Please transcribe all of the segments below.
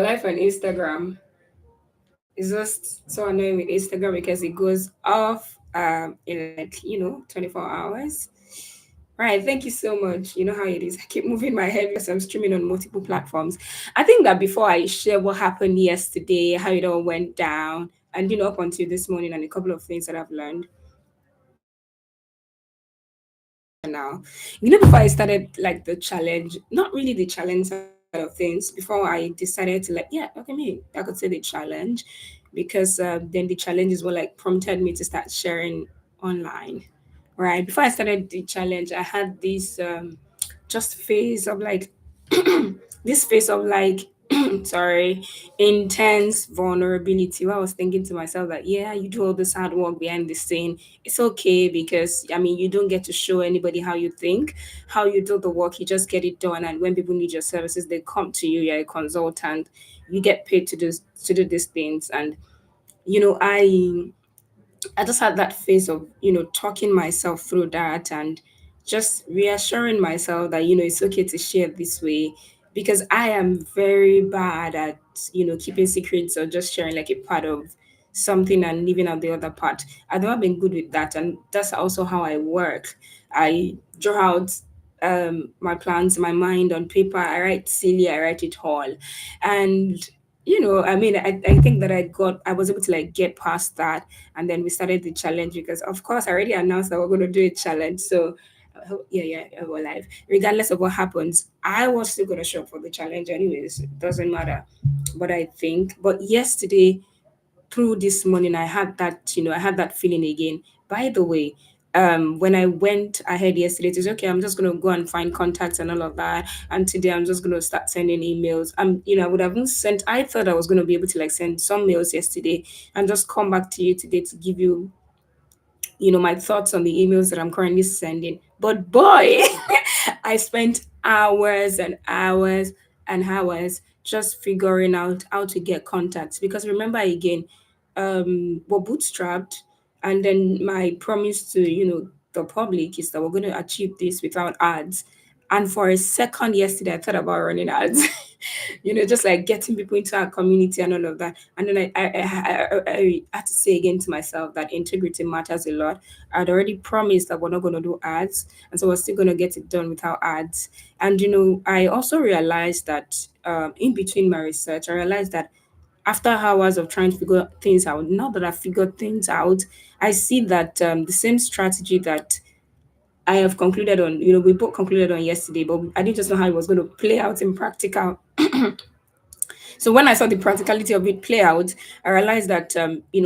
life on Instagram is just so annoying with Instagram because it goes off in like 24 hours. Right, thank you so much. You know how it is. I keep moving my head because I'm streaming on multiple platforms. I think that before I share what happened yesterday, how it all went down, and up until this morning, and a couple of things that I've learned now. Before I started like the challenge, not really the challenge side of things, before I decided to like, yeah, okay, me, I could say the challenge because then the challenge is what like prompted me to start sharing online. Right. Before I started the challenge, I had this just phase of like this phase of like sorry, intense vulnerability where I was thinking to myself that yeah, you do all this hard work behind the scene. It's okay because I mean you don't get to show anybody how you think, how you do the work, you just get it done, and when people need your services, they come to you, you're a consultant, you get paid to do these things. And you know, I just had that phase of, talking myself through that and just reassuring myself that, it's okay to share this way because I am very bad at, keeping secrets or just sharing like a part of something and leaving out the other part. I've never been good with that. And that's also how I work. I draw out my plans, my mind on paper. I write silly, I write it all. And I mean, I think that I was able to like get past that, and then we started the challenge because of course I already announced that we're going to do a challenge. So yeah, we're live regardless of what happens. I was still going to show up for the challenge anyways, it doesn't matter. But yesterday through this morning I had that feeling again. By the way, when I went ahead yesterday to say, okay, I'm just gonna go and find contacts and all of that. And today I'm just gonna start sending emails. I would have sent I thought I was gonna be able to like send some mails yesterday and just come back to you today to give you my thoughts on the emails that I'm currently sending. But boy, I spent hours and hours and hours just figuring out how to get contacts. Because remember again, we're bootstrapped, and then my promise to the public is that we're going to achieve this without ads. And for a second yesterday, I thought about running ads. Just like getting people into our community and all of that. And then I had to say again to myself that integrity matters a lot. I'd already promised that we're not going to do ads, and so we're still going to get it done without ads. And I also realized that in between my research, I realized that after hours of trying to figure things out, now that I've figured things out, I see that the same strategy that I have concluded on, we both concluded on yesterday, but I didn't just know how it was going to play out in practical. So when I saw the practicality of it play out, I realized that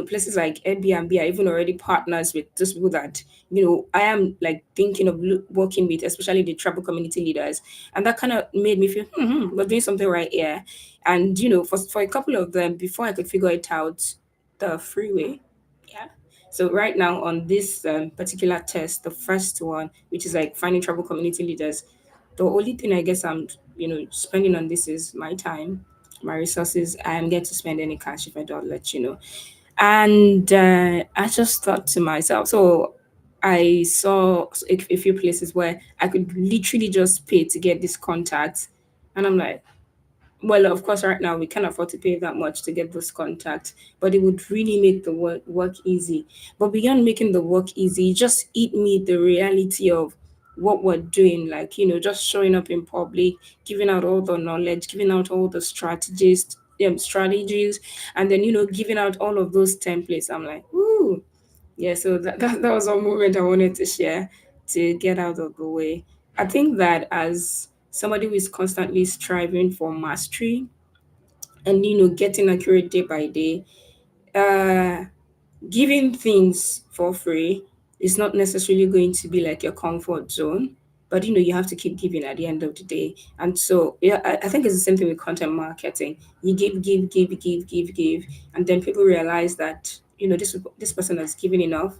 places like Airbnb are even already partners with those people that I am like thinking of working with, especially the tribal community leaders, and that kind of made me feel we're doing something right here. And for a couple of them, before I could figure it out, the freeway, yeah. So right now on this particular test, the first one, which is like finding tribal community leaders, the only thing I guess I'm, spending on this is my time, my resources. I am get to spend any cash if I don't let you know. And I just thought to myself, so I saw a few places where I could literally just pay to get this contact. And I'm like, well, of course, right now we can't afford to pay that much to get those contacts, but it would really make the work easy. But beyond making the work easy, it just hit me the reality of what we're doing, like just showing up in public, giving out all the knowledge, giving out all the strategies, and then giving out all of those templates. I'm like, ooh, yeah. So that was one moment I wanted to share to get out of the way. I think that as somebody who is constantly striving for mastery and getting accurate day by day, uh giving things for free is not necessarily going to be like your comfort zone, but you have to keep giving at the end of the day. And so yeah, I think it's the same thing with content marketing. You give, and then people realize that this person has given enough.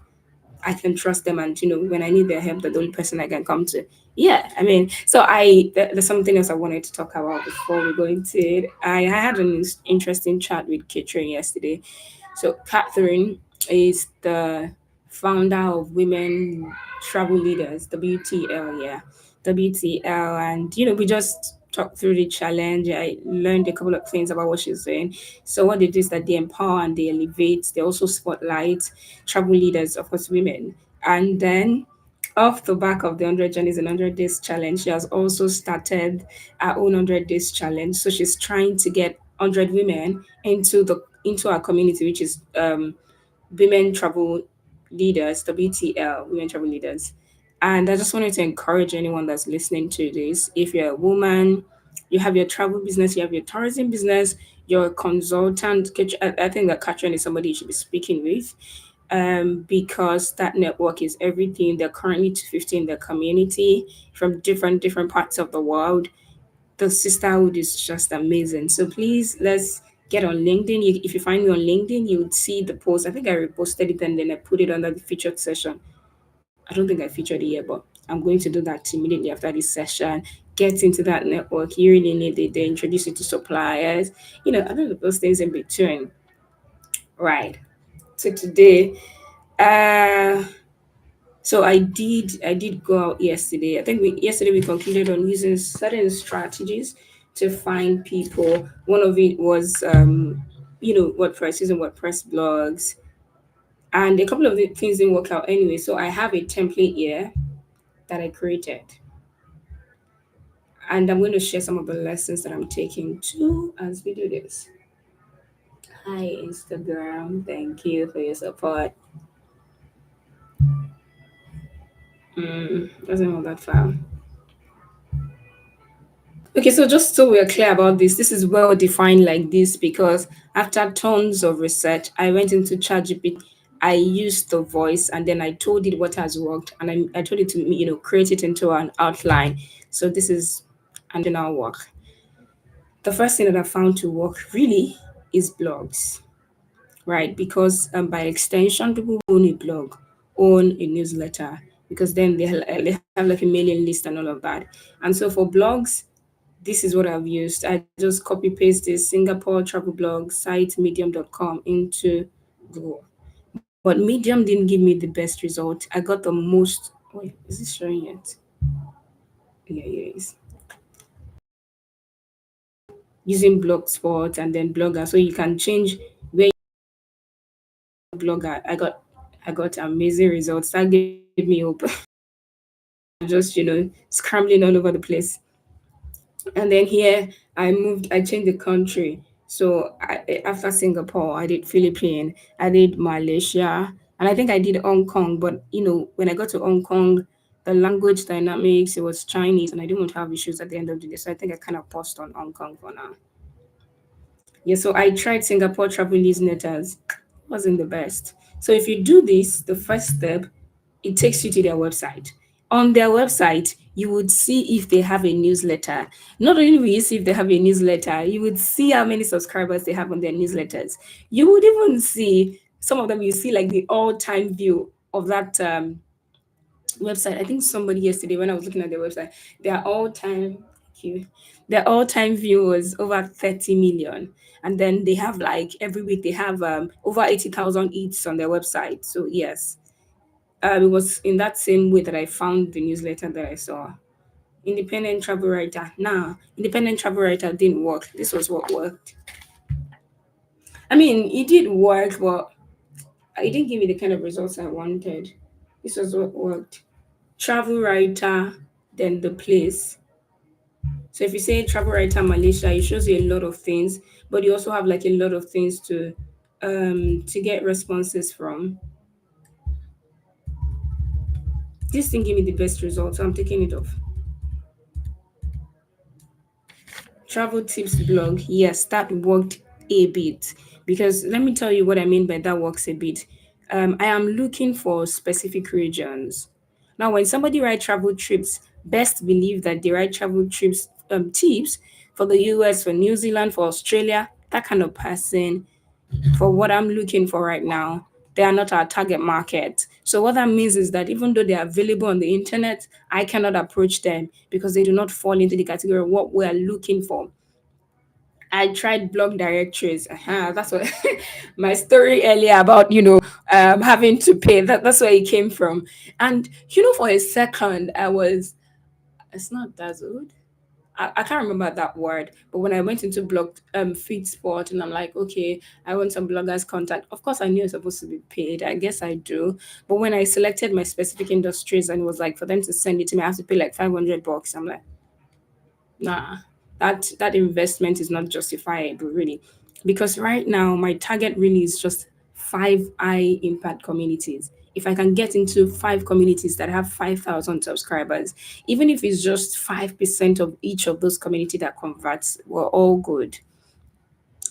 I can trust them, and when I need their help, they're the only person I can come to. Yeah, I mean, so there's something else I wanted to talk about before we go into it. I had an interesting chat with Catherine yesterday. So Catherine is the founder of Women Travel Leaders, WTL, yeah, WTL, and we just talked through the challenge. I learned a couple of things about what she's doing. So what they do is that they empower and they elevate. They also spotlight travel leaders, of course, women. And then off the back of the 100 Journeys in 100 Days challenge, she has also started her own 100 Days challenge. So she's trying to get 100 women into our community, which is women travel leaders, WTL, women travel leaders. And I just wanted to encourage anyone that's listening to this. If you're a woman, you have your travel business, you have your tourism business, you're a consultant. I think that Katrin is somebody you should be speaking with, because that network is everything. They're currently 250 in the community from different parts of the world. The sisterhood is just amazing. So please, let's get on LinkedIn. If you find me on LinkedIn, you would see the post. I think I reposted it and then I put it under the featured session. I don't think I featured it yet, but I'm going to do that immediately after this session. Get into that network. You really need it. They introduce you to suppliers. I don't know those things in between. Right. So today, uh so I did go out yesterday. I think yesterday we concluded on using certain strategies to find people. One of it was WordPress, using WordPress blogs. And a couple of the things didn't work out anyway. So I have a template here that I created. And I'm going to share some of the lessons that I'm taking too as we do this. Hi Instagram. Thank you for your support. Doesn't want that file. Okay, so just so we're clear about this, this is well defined like this because after tons of research, I went into ChatGPT. I used the voice and then I told it what has worked and I told it to create it into an outline. So this is and then I'll work. The first thing that I found to work really is blogs, right? Because by extension, people who own a blog own a newsletter because then they have like a mailing list and all of that. And so for blogs, this is what I've used. I just copy paste this Singapore travel blog site medium.com into Google. But Medium didn't give me the best result. I got the most. Wait, is this showing yet? Yeah, yeah, it's using Blogspot and then Blogger, so you can change where you Blogger. I got amazing results. That gave me hope. Just scrambling all over the place. And then here I changed the country. So after Singapore, I did Philippines, I did Malaysia, and I think I did Hong Kong. But when I got to Hong Kong, the language dynamics, it was Chinese, and I didn't want to have issues at the end of the day. So I think I kind of paused on Hong Kong for now. Yeah, so I tried Singapore travel newsletters. Wasn't the best. So if you do this, the first step, it takes you to their website. On their website, you would see if they have a newsletter. Not only will you see if they have a newsletter, you would see how many subscribers they have on their newsletters. You would even see some of them, you see like the all-time view of that website. I think somebody yesterday when I was looking at their website, their all-time thank you, their all-time view was over 30 million. And then they have like every week they have over 80,000 eats on their website. So yes, it was in that same way that I found the newsletter that I saw. Independent travel writer. Nah, independent travel writer didn't work. This was what worked. I mean, it did work, but it didn't give me the kind of results I wanted. This was what worked. Travel writer, then the place. So if you say travel writer Malaysia, it shows you a lot of things, but you also have like a lot of things to get responses from. This didn't give me the best results, so I'm taking it off. Travel tips blog. Yes, that worked a bit. Because let me tell you what I mean by that works a bit. I am looking for specific regions. Now, when somebody write travel trips, best believe that they write travel trips tips for the US, for New Zealand, for Australia, that kind of person. For what I'm looking for right now, they are not our target market. So what that means is that even though they are available on the internet, I cannot approach them because they do not fall into the category of what we are looking for. I tried blog directories. That's what my story earlier about, having to pay. That's where it came from. And, for a second, it's not dazzled. I can't remember that word, but when I went into blog feed sport and I'm like, okay, I want some bloggers contact. Of course, I knew it's supposed to be paid. I guess I do. But when I selected my specific industries and it was like for them to send it to me, I have to pay like $500. I'm like, nah, that investment is not justifiable really, because right now my target really is just five high impact communities. If I can get into five communities that have 5,000 subscribers, even if it's just 5% of each of those community that converts, we're all good.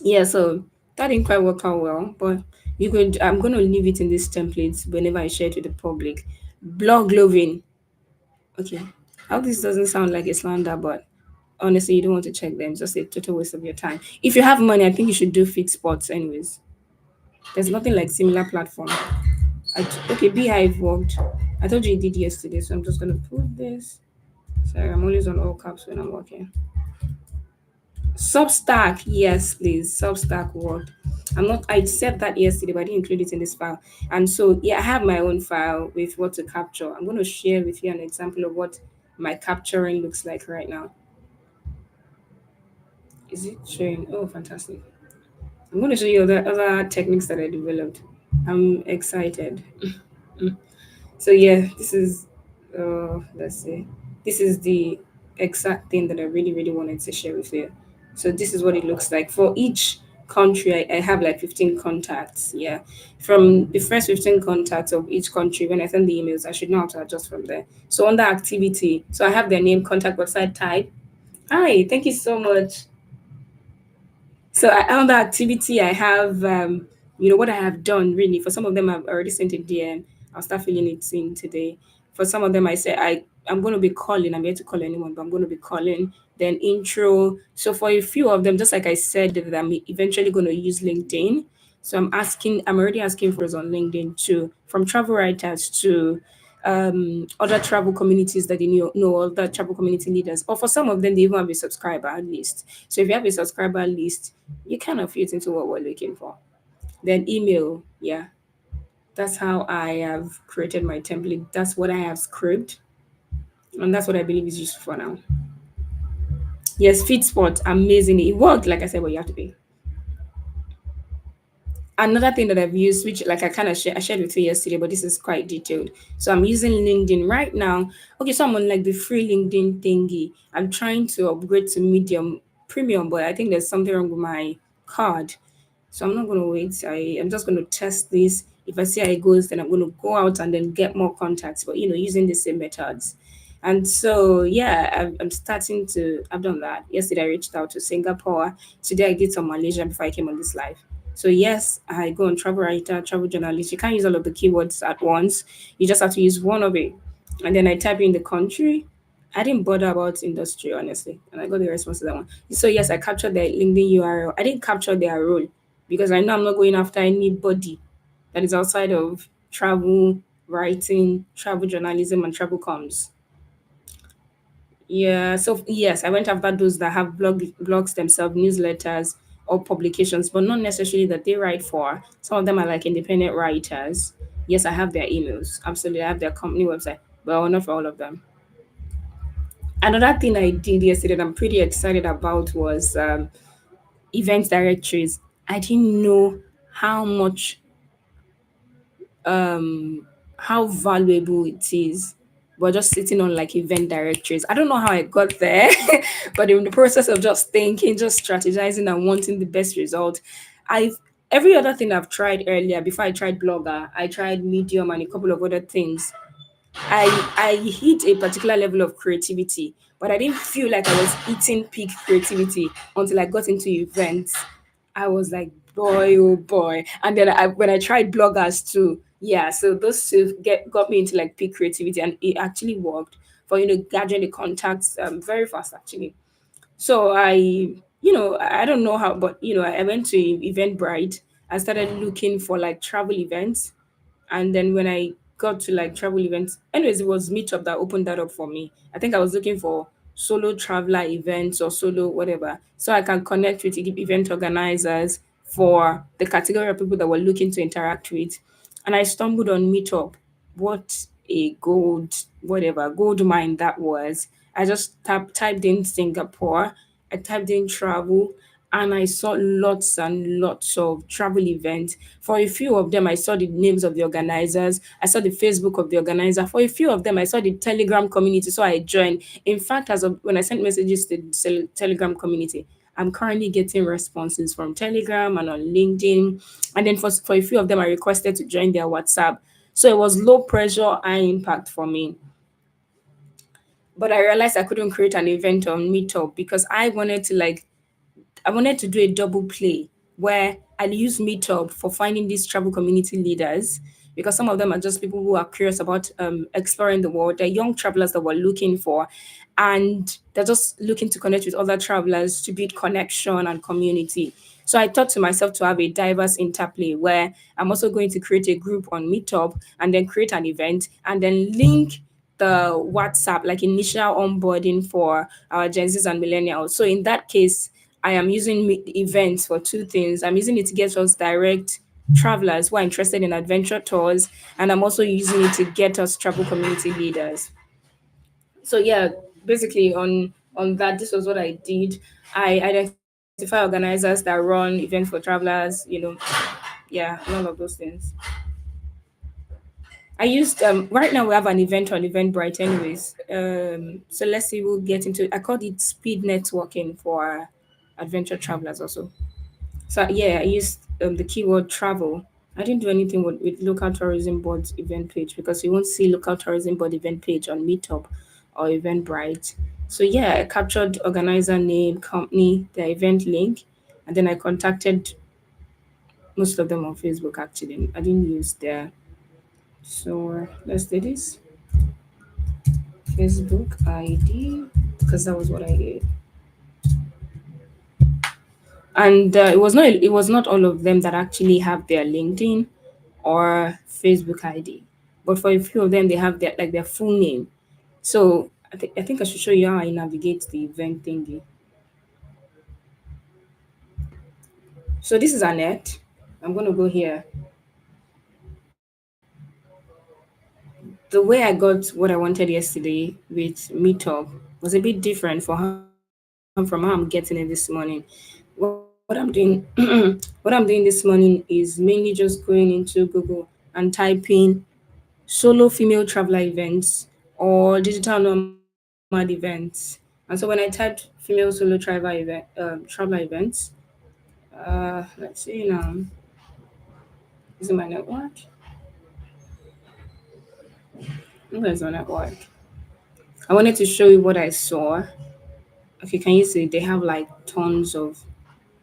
Yeah, so that didn't quite work out well, but you could. I'm gonna leave it in this template whenever I share it with the public. Blog loving. Okay. I hope this doesn't sound like a slander, but honestly, you don't want to check them. It's just a total waste of your time. If you have money, I think you should do fit spots anyways. There's nothing like similar platform. Okay, Beehive worked. I told you it did yesterday, so I'm just gonna put this. Sorry, I'm always on all caps when I'm working. Substack, yes, please. Substack worked. I'm not. I said that yesterday, but I didn't include it in this file. And so, yeah, I have my own file with what to capture. I'm going to share with you an example of what my capturing looks like right now. Is it showing? Oh, fantastic! I'm going to show you other techniques that I developed. I'm excited. So yeah, this is let's see. This is the exact thing that I really, really wanted to share with you. So this is what it looks like. For each country, I have like 15 contacts. Yeah. From the first 15 contacts of each country, when I send the emails, I should know how to adjust from there. So under activity, so I have their name, contact, website type. Hi, thank you so much. So on the activity, I have, what I have done really. For some of them, I've already sent a DM. I'll start filling it in today. For some of them, I say I'm going to be calling. I'm here to call anyone, but I'm going to be calling. Then intro. So for a few of them, just like I said, that I'm eventually going to use LinkedIn. So I'm already asking for us on LinkedIn too, from travel writers to other travel communities that they know other travel community leaders. Or for some of them, they even have a subscriber list. So if you have a subscriber list, you kind of fit into what we're looking for. Then email, yeah, that's how I have created my template. That's what I have scripted, and that's what I believe is useful for now. Yes, fit spot, amazing. It worked, like I said, but you have to pay. Another thing that I've used, which like I shared with you yesterday, but this is quite detailed. So I'm using LinkedIn right now. Okay, so I'm on like the free LinkedIn thingy. I'm trying to upgrade to medium premium, but I think there's something wrong with my card. So I'm not going to wait. I'm just going to test this. If I see how it goes, then I'm going to go out and then get more contacts, but using the same methods. And so, yeah, I'm starting to, I've done that. Yesterday, I reached out to Singapore. Today, I did some Malaysia before I came on this live. So, yes, I go on travel writer, travel journalist. You can't use all of the keywords at once. You just have to use one of it. And then I type in the country. I didn't bother about industry, honestly. And I got the response to that one. So, yes, I captured their LinkedIn URL. I didn't capture their role because I know I'm not going after anybody that is outside of travel writing, travel journalism, and travel comms. Yeah, so yes, I went after those that have blogs themselves, newsletters or publications, but not necessarily that they write for. Some of them are like independent writers. Yes, I have their emails. Absolutely, I have their company website, but not for all of them. Another thing I did yesterday that I'm pretty excited about was event directories. I didn't know how much how valuable it is. We're just sitting on like event directories. I don't know how I got there, but in the process of just thinking, just strategizing and wanting the best result, I've every other thing I've tried earlier before I tried Blogger, I tried Medium and a couple of other things. I hit a particular level of creativity, but I didn't feel like I was hitting peak creativity until I got into events. I was like, boy, oh boy. And then when I tried bloggers too, yeah, so those two got me into like peak creativity, and it actually worked for gathering the contacts very fast actually. So I don't know how, but I went to Eventbrite. I started looking for like travel events, and then when I got to like travel events, anyways, it was Meetup that opened that up for me. I think I was looking for solo traveler events or solo whatever, so I can connect with event organizers for the category of people that were looking to interact with. And I stumbled on Meetup. What a gold, whatever, gold mine that was. I just typed in Singapore, I typed in travel, and I saw lots and lots of travel events. For a few of them, I saw the names of the organizers. I saw the Facebook of the organizer. For a few of them, I saw the Telegram community, so I joined. In fact, as of when I sent messages to the Telegram community, I'm currently getting responses from Telegram and on LinkedIn. And then for a few of them, I requested to join their WhatsApp. So it was low pressure, high impact for me. But I realized I couldn't create an event on Meetup because I wanted to do a double play where I'll use Meetup for finding these travel community leaders because some of them are just people who are curious about exploring the world. They're young travelers that we're looking for, and they're just looking to connect with other travelers to build connection and community. So I thought to myself to have a diverse interplay where I'm also going to create a group on Meetup and then create an event and then link the WhatsApp, like initial onboarding for our Gen Zs and millennials. So in that case, I am using events for two things. I'm using it to get us direct travelers who are interested in adventure tours, and I'm also using it to get us travel community leaders. So yeah, basically on that, this was what I did. I identify organizers that run events for travelers, yeah, and all of those things. I used right now we have an event on Eventbrite anyways. So let's see, we'll get into it. I called it speed networking for adventure travelers also. So yeah, I used the keyword travel. I didn't do anything with local tourism board's event page because you won't see local tourism board event page on Meetup or Eventbrite. So yeah, I captured organizer name, company, their event link, and then I contacted most of them on Facebook actually. I didn't use their. So let's do this. Facebook ID because that was what I did. And it was not all of them that actually have their LinkedIn or Facebook ID, but for a few of them they have their full name. So I think I should show you how I navigate the event thingy. So this is Annette. I'm gonna go here. The way I got what I wanted yesterday with Meetup was a bit different from how I'm getting it this morning. What I'm doing what I'm doing this morning is mainly just going into Google and typing solo female traveler events or digital nomad events. And so when I typed female solo traveler events, let's see now, is it my network? Where's my network? I wanted to show you what I saw. Okay, can you see they have like tons of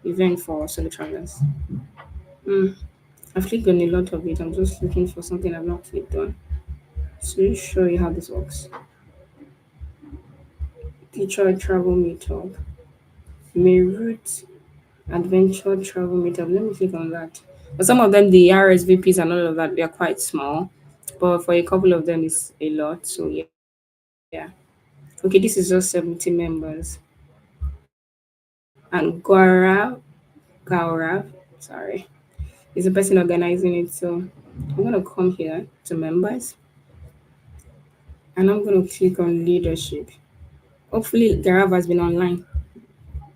event for solo travelers? Hmm. I've clicked on a lot of it. I'm just looking for something I've not clicked on. So let me show you how this works. Detroit Travel Meetup, Meerut Adventure Travel Meetup. Let me click on that. But some of them, the RSVPs and all of that, they are quite small. But for a couple of them, it's a lot. So yeah. Okay, this is just 70 members. And Gaurav, sorry, is the person organizing it. So I'm gonna come here to members, and I'm gonna click on leadership. Hopefully, Gaurav has been online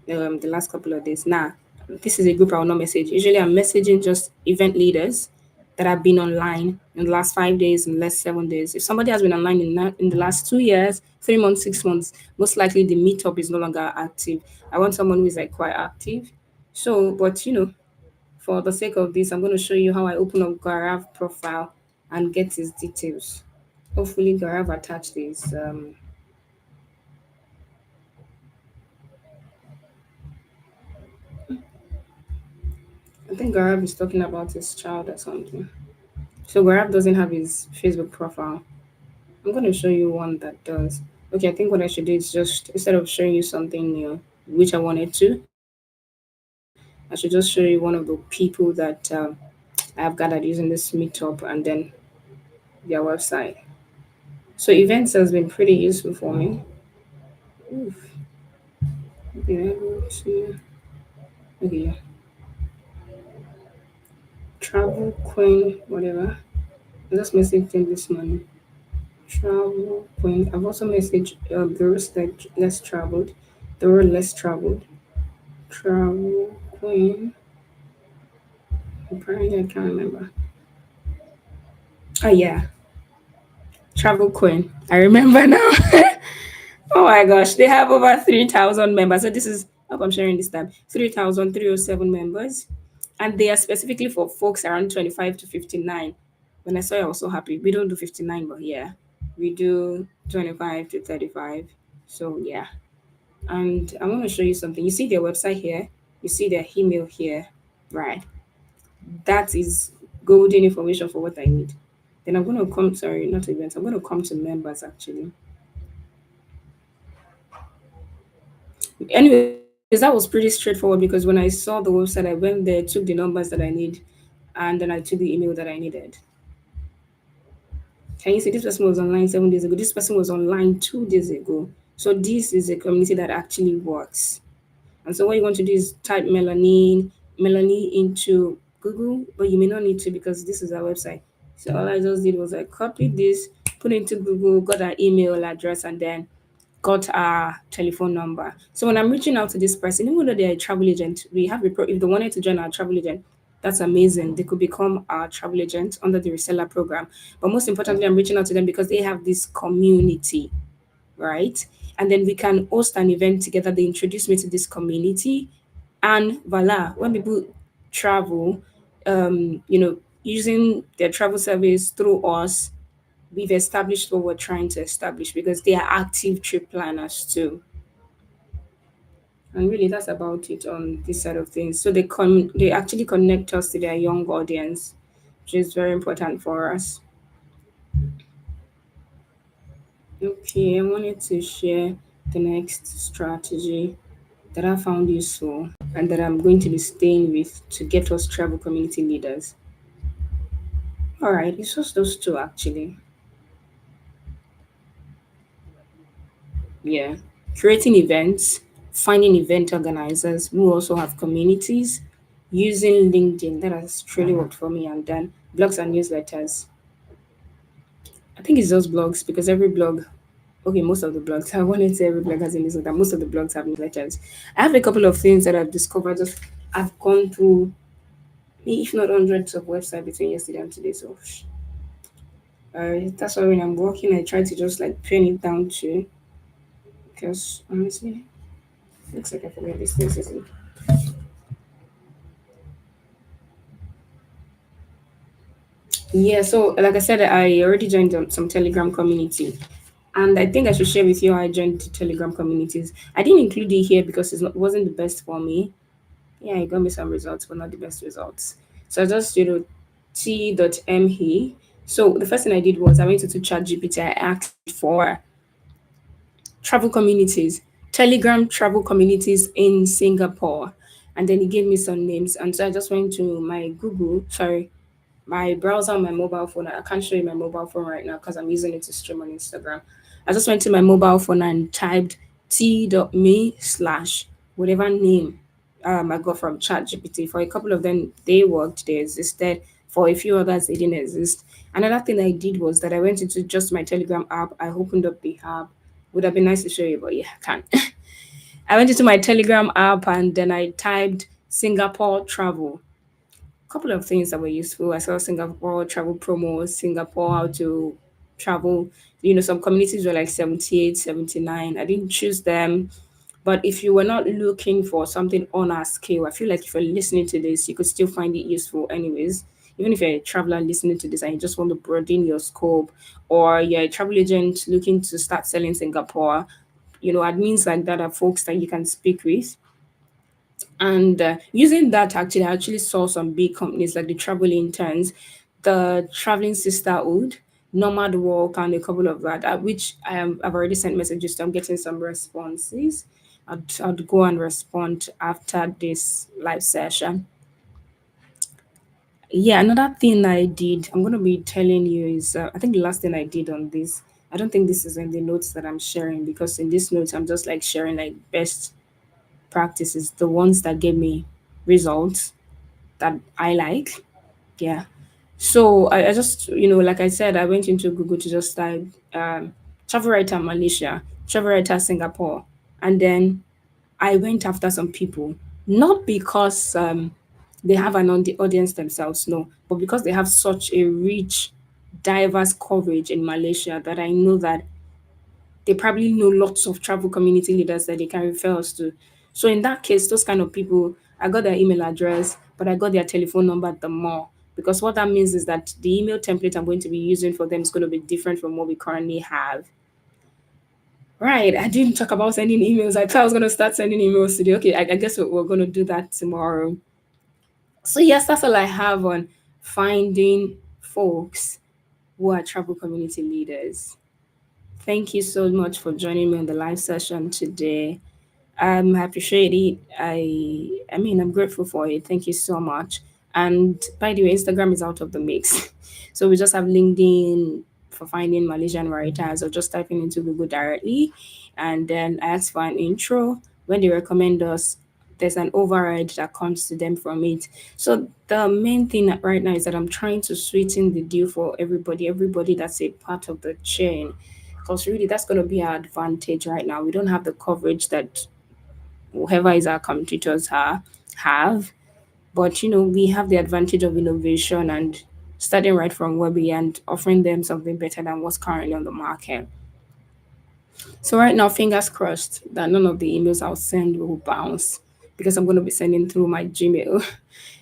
the last couple of days. Now, this is a group I will not message. Usually, I'm messaging just event leaders that have been online in the last 5 days and last 7 days. If somebody has been online in the last 2 years, 3 months, 6 months, most likely the meetup is no longer active. I want someone who is like quite active. So, but for the sake of this, I'm going to show you how I open up Gaurav profile and get his details. Hopefully, Gaurav attached this. I think Gaurav is talking about his child or something. So Gaurav doesn't have his Facebook profile. I'm going to show you one that does. Okay, I think what I should do is just instead of showing you something new, which I wanted to, I should just show you one of the people that I have gathered using this meetup and then their website. So events has been pretty useful for me. Oof, been able to okay, travel queen, whatever. I just messaged them this morning. Travel Queen. I've also messaged the route that less traveled. The road less traveled. Travel Queen. Apparently, I can't remember. Oh yeah, Travel Queen. I remember now. Oh my gosh, they have over 3,000 members. So this is, I hope I'm sharing this time, 3,307 members. And they are specifically for folks around 25 to 59. When I saw it, I was so happy. We don't do 59, but yeah, we do 25 to 35. So yeah. And I want to show you something. You see their website here, you see their email here, right? That is golden information for what I need. Then I'm going to come, sorry, not events, I'm going to come to members actually. Anyways, that was pretty straightforward because when I saw the website, I went there, took the numbers that I need, and then I took the email that I needed. Can you see this person was online 7 days ago? This person was online 2 days ago. So this is a community that actually works. And so what you want to do is type Melanie into Google, but you may not need to because this is our website. So all I just did was I copied this, put it into Google, got our email address, and then got our telephone number. So when I'm reaching out to this person, even though they're a travel agent, we have if they wanted to join our travel agent, that's amazing. They could become our travel agent under the reseller program. But most importantly, I'm reaching out to them because they have this community, right? And then we can host an event together. They introduce me to this community, and voila, when people travel, using their travel service through us, we've established what we're trying to establish because they are active trip planners too. And really, that's about it on this side of things. So they actually connect us to their young audience, which is very important for us. Okay, I wanted to share the next strategy that I found useful and that I'm going to be staying with to get us travel community leaders. All right, it's just those two actually. Yeah. Creating events, finding event organizers who also have communities, using LinkedIn. That has truly worked for me. And then blogs and newsletters. I think it's just blogs because every blog, okay, most of the blogs, I wanted to say every blog has a newsletter. Most of the blogs have newsletters. I have a couple of things that I've discovered. Just I've gone through, if not hundreds of websites between yesterday and today. So that's why when I'm working, I try to just like pen it down too. Because honestly, looks like I forget these things. Yeah, so like I said, I already joined some Telegram community, and I think I should share with you how I joined the Telegram communities. I didn't include it here because it wasn't the best for me. Yeah, it got me some results, but not the best results. So I just t.me. So the first thing I did was I went into ChatGPT. I asked for travel communities, Telegram travel communities in Singapore, and then he gave me some names. And so I just went to my Google, sorry, my browser on my mobile phone. I can't show you my mobile phone right now because I'm using it to stream on Instagram. I just went to my mobile phone and typed t.me slash whatever name I got from ChatGPT. For a couple of them, they worked, they existed. For a few others, they didn't exist. Another thing I did was that I went into just my Telegram app. I opened up the app. Would have been nice to show you, but yeah, I can't. I went into my Telegram app and then I typed Singapore travel, couple of things that were useful. I saw Singapore travel promos, Singapore how to travel. Some communities were like 78, 79. I didn't choose them. But if you were not looking for something on our scale, I feel like if you're listening to this, you could still find it useful anyways. Even if you're a traveler listening to this and you just want to broaden your scope, or you're a travel agent looking to start selling Singapore, admins like that are folks that you can speak with. And using that, I actually saw some big companies like the Travel Interns, the Traveling Sisterhood, Nomad Walk, and a couple of that, which I've already sent messages to. I'm getting some responses. I'd go and respond after this live session. Yeah, another thing I did, I'm going to be telling you is I think the last thing I did on this, I don't think this is in the notes that I'm sharing because in this notes, I'm just like sharing like best practices, the ones that gave me results that I like. Yeah. So I just, like I said, I went into Google to just type um, travel writer Malaysia, travel writer Singapore, and then I went after some people, not because they have an audience themselves, no, but because they have such a rich, diverse coverage in Malaysia that I know that they probably know lots of travel community leaders that they can refer us to. So in that case, those kind of people, I got their email address, but I got their telephone number the more. Because what that means is that the email template I'm going to be using for them is going to be different from what we currently have. Right. I didn't talk about sending emails. I thought I was going to start sending emails today. Okay, I guess we're going to do that tomorrow. So, yes, that's all I have on finding folks who are travel community leaders. Thank you so much for joining me on the live session today. I appreciate it. I mean, I'm grateful for it. Thank you so much. And by the way, Instagram is out of the mix. So we just have LinkedIn for finding Malaysian writers or just typing into Google directly. And then I ask for an intro. When they recommend us, there's an override that comes to them from it. So the main thing right now is that I'm trying to sweeten the deal for everybody that's a part of the chain. Because really, that's going to be our advantage right now. We don't have the coverage that whoever is our competitors have. But we have the advantage of innovation and starting right from where we and offering them something better than what's currently on the market. So right now, fingers crossed that none of the emails I'll send will bounce because I'm going to be sending through my Gmail.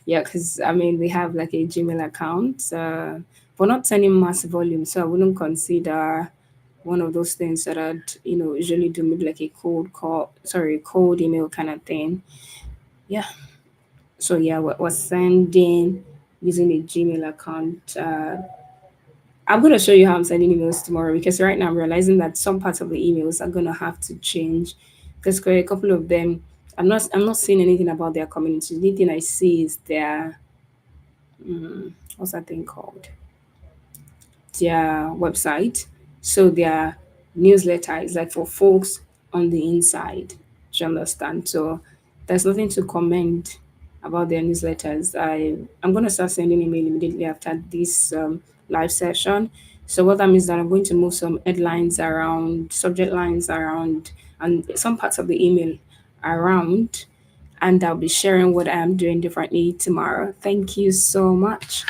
Yeah, because I mean we have like a Gmail account. We're not sending mass volume, so I wouldn't consider one of those things that I'd usually do maybe like a cold email kind of thing. Yeah. So yeah, we're sending using a Gmail account. I'm gonna show you how I'm sending emails tomorrow because right now I'm realizing that some parts of the emails are gonna have to change because a couple of them I'm not seeing anything about their community. The only thing I see is their what's that thing called? Their website. So their newsletter is like for folks on the inside. Do you understand? So there's nothing to comment about their newsletters. I'm gonna start sending email immediately after this live session. So what that means that I'm going to move some headlines around, subject lines around, and some parts of the email around, and I'll be sharing what I'm doing differently tomorrow. Thank you so much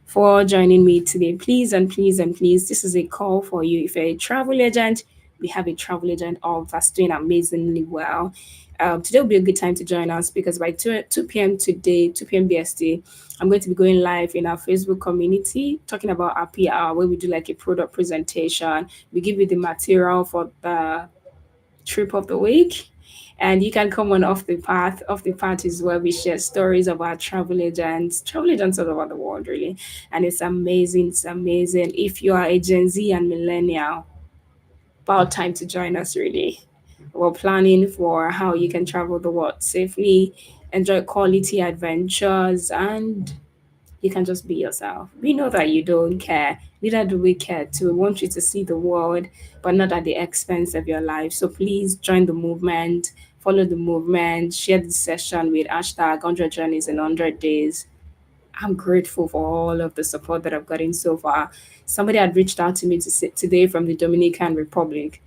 for joining me today. Please and please and please, this is a call for you. If you're a travel agent, we have a travel agent of that's doing amazingly well. Today will be a good time to join us because by 2 p.m. today, 2 p.m. BST, I'm going to be going live in our Facebook community talking about our PR where we do like a product presentation. We give you the material for the trip of the week. And you can come on off the path. Off the path is where we share stories of our travel agents all over the world, really. And it's amazing. It's amazing. If you are a Gen Z and millennial, about time to join us, really. We're planning for how you can travel the world safely, enjoy quality adventures, and you can just be yourself. We know that you don't care. Neither do we care too. We want you to see the world, but not at the expense of your life. So please join the movement, follow the movement, share the session with hashtag 100 journeys in 100 days. I'm grateful for all of the support that I've gotten so far. Somebody had reached out to me to sit today from the Dominican Republic.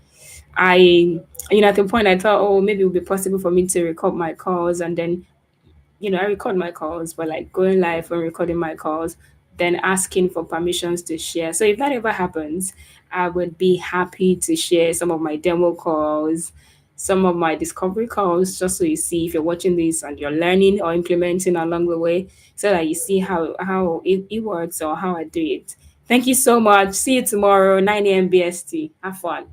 At the point I thought, oh, maybe it would be possible for me to record my calls and then I record my calls, but like going live and recording my calls, then asking for permissions to share. So if that ever happens, I would be happy to share some of my demo calls, some of my discovery calls, just so you see if you're watching this and you're learning or implementing along the way, so that you see how it works or how I do it. Thank you so much. See you tomorrow, 9 a.m. BST. Have fun.